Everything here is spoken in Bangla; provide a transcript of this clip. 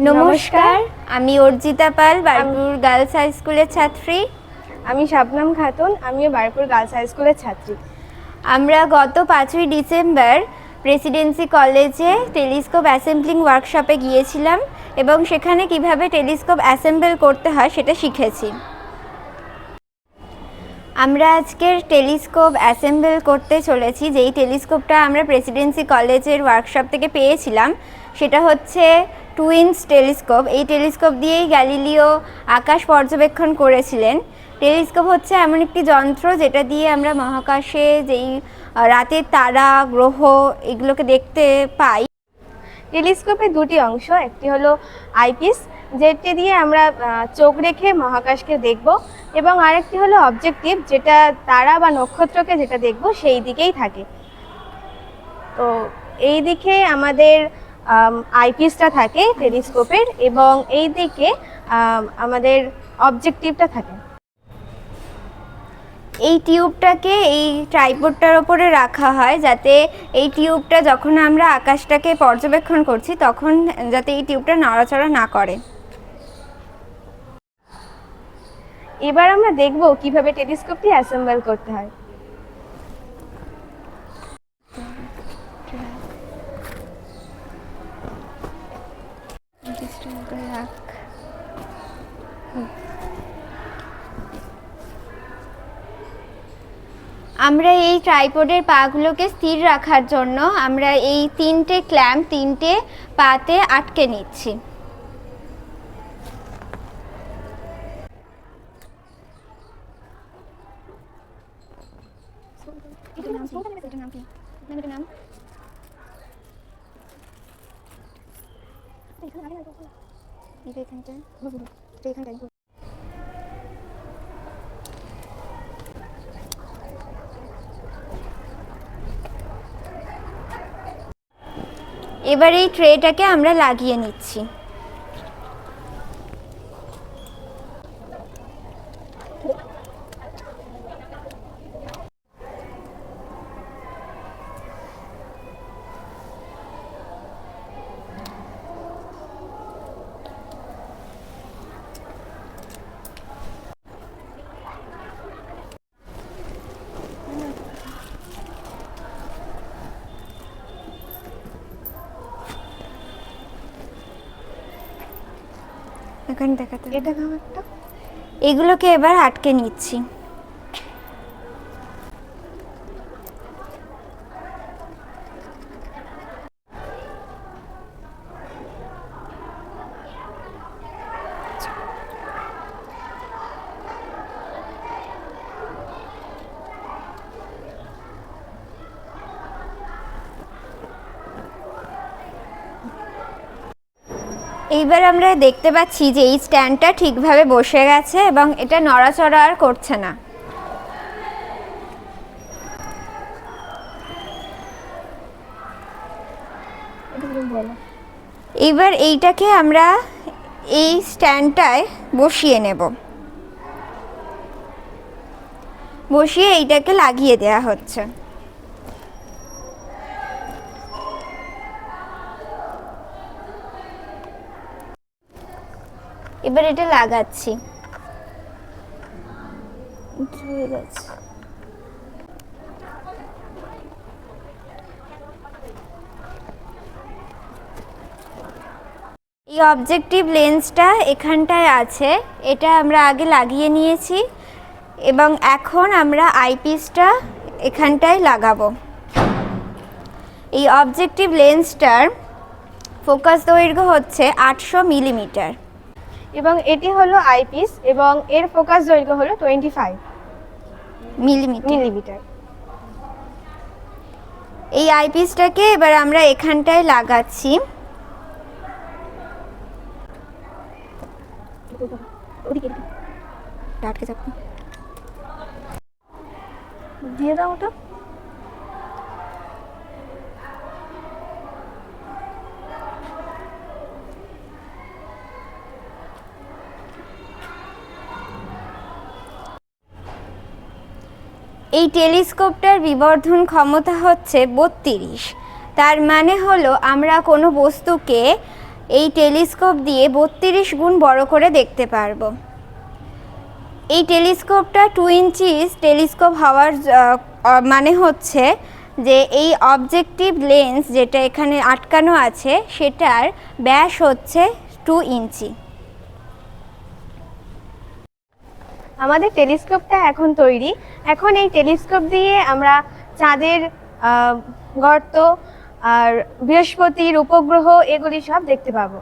নমস্কার, আমি অর্জিতা পাল, বারপুর গার্লস হাই স্কুলের ছাত্রী। আমি শাবনাম খাতুন, আমিও বারপুর গার্লস হাই স্কুলের ছাত্রী। আমরা গত 5ই ডিসেম্বর প্রেসিডেন্সি কলেজে টেলিস্কোপ অ্যাসেম্বলিং ওয়ার্কশপে গিয়েছিলাম এবং সেখানে কিভাবে টেলিস্কোপ অ্যাসেম্বল করতে হয় সেটা শিখেছি। আমরা আজকের টেলিস্কোপ অ্যাসেম্বল করতে চলেছি। যেই টেলিস্কোপটা আমরা প্রেসিডেন্সি কলেজের ওয়ার্কশপ থেকে পেয়েছিলাম সেটা হচ্ছে টুইন্স টেলিস্কোপ। এই টেলিস্কোপ দিয়েই গ্যালিলিও আকাশ পর্যবেক্ষণ করেছিলেন। টেলিস্কোপ হচ্ছে এমন একটি যন্ত্র যেটা দিয়ে আমরা মহাকাশে যেই রাতের তারা, গ্রহ এগুলোকে দেখতে পাই। টেলিস্কোপের দুটি অংশ, একটি হলো আইপিস, যেটি দিয়ে আমরা চোখ রেখে মহাকাশকে দেখব, এবং আরেকটি হলো অবজেক্টিভ, যেটা তারা বা নক্ষত্রকে যেটা দেখব সেই দিকেই থাকে। তো এই দিকে আমাদের আইপিসটা থাকে টেলিস্কোপের, এবং এই দিকে আমাদের অবজেক্টিভটা থাকে। এই টিউবটাকে এই ট্রাইপডটার ওপরে রাখা হয় যাতে এই টিউবটা যখন আমরা আকাশটাকে পর্যবেক্ষণ করছি তখন যাতে এই টিউবটা নড়াচড়া না করে। এবার আমরা দেখব কিভাবে টেলিস্কোপটি অ্যাসেম্বল করতে হয়। আমরা এই ট্রাইপডের পাগুলোকে স্থির রাখার জন্য আমরা এই তিনটে পাতে আটকে নিচ্ছি। এবার এই ট্রেটাকে আমরা লাগিয়ে নিচ্ছি। এখন দেখাতে এটা একটা এগুলোকে এবার আটকে নিচ্ছি। এইবার আমরা দেখতে পাচ্ছি যে এই স্ট্যান্ডটা ঠিকভাবে বসে গেছে এবং এটা নড়াচড়া আর করছে না। এইবার এইটাকে আমরা এই স্ট্যান্ডটায় বসিয়ে নেব। বসিয়ে এইটাকে লাগিয়ে দেওয়া হচ্ছে। এবার এটা লাগাচ্ছি। এই অবজেক্টিভ লেন্সটা এখানটায় আছে, এটা আমরা আগে লাগিয়ে নিয়েছি এবং এখন আমরা আইপিসটা এখানটায় লাগাবো। এই অবজেক্টিভ লেন্সটার ফোকাস দৈর্ঘ্য হচ্ছে 800 মিলিমিটার এবং এটি হলো আইপিস, এবং এর ফোকাস দৈর্ঘ্য হলো 25 মিলিমিটার। এই আইপিসটাকে এবার আমরা এখানটায় লাগাচ্ছি। দিয়ে দাও ওটা। এই টেলিস্কোপটার বিবর্ধন ক্ষমতা হচ্ছে 32। তার মানে হলো আমরা কোনো বস্তুকে এই টেলিস্কোপ দিয়ে 32 গুণ বড় করে দেখতে পারবো। এই টেলিস্কোপটা 2 ইঞ্চিস টেলিস্কোপ হওয়ার মানে হচ্ছে যে এই অবজেক্টিভ লেন্স যেটা এখানে আটকানো আছে সেটার ব্যাস হচ্ছে 2 ইঞ্চি। আমাদের টেলিস্কোপটা এখন তৈরি। এখন এই টেলিস্কোপ দিয়ে আমরা চাঁদের গর্ত আর বৃহস্পতির উপগ্রহ এগুলি সব দেখতে পাবো।